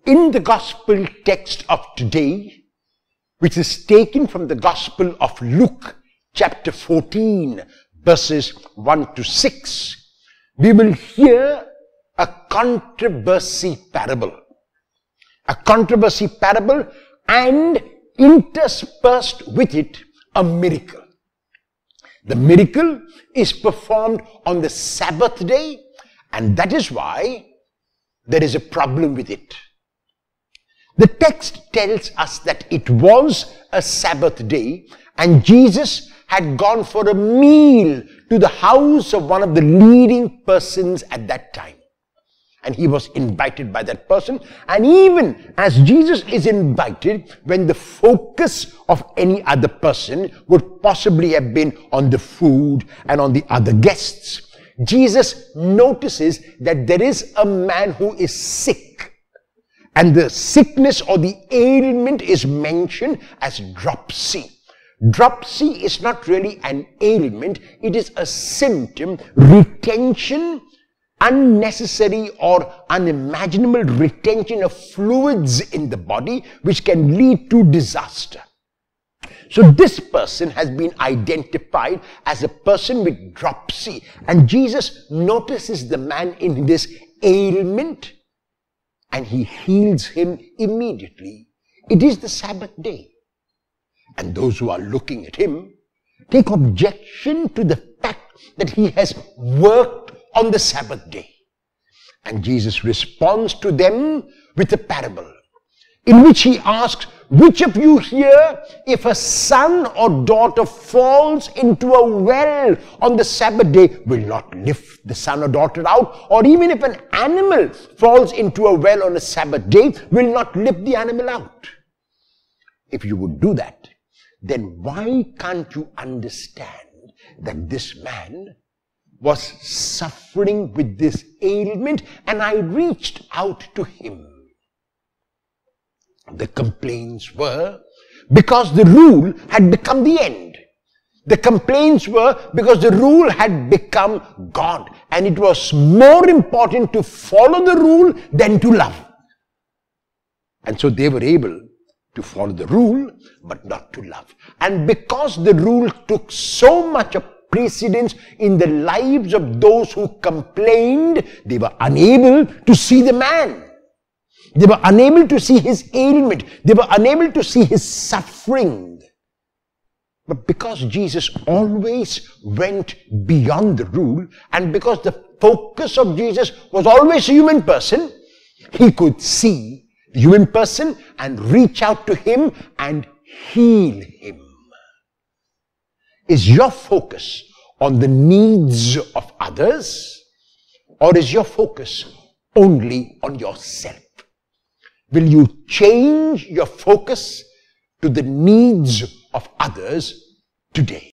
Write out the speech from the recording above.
in the gospel text of today, which is taken from the Gospel of Luke, chapter 14, verses 1 to 6, we will hear a controversy parable. A controversy parable, and interspersed with it, a miracle. The miracle is performed on the Sabbath day, and that is why there is a problem with it. The text tells us that it was a Sabbath day, and Jesus had gone for a meal to the house of one of the leading persons at that time. And he was invited by that person. And even as Jesus is invited, when the focus of any other person would possibly have been on the food and on the other guests, Jesus notices that there is a man who is sick. And the sickness or the ailment is mentioned as dropsy. Dropsy is not really an ailment, it is a symptom, retention, unnecessary or unimaginable retention of fluids in the body, which can lead to disaster. So this person has been identified as a person with dropsy, and Jesus notices the man in this ailment and he heals him immediately. It is the Sabbath day. And those who are looking at him take objection to the fact that he has worked on the Sabbath day. And Jesus responds to them with a parable in which he asks, which of you here, if a son or daughter falls into a well on the Sabbath day, will not lift the son or daughter out? Or even if an animal falls into a well on a Sabbath day, will not lift the animal out? If you would do that, then why can't you understand that this man was suffering with this ailment, and I reached out to him? The complaints were because the rule had become the end. The complaints were because the rule had become God, and it was more important to follow the rule than to love. And so they were able to follow the rule, but not to love. And because the rule took so much of precedence in the lives of those who complained, they were unable to see the man. They were unable to see his ailment. They were unable to see his suffering. But because Jesus always went beyond the rule, and because the focus of Jesus was always a human person, he could see the human person and reach out to him and heal him. Is your focus on the needs of others, or is your focus only on yourself? Will you change your focus to the needs of others today?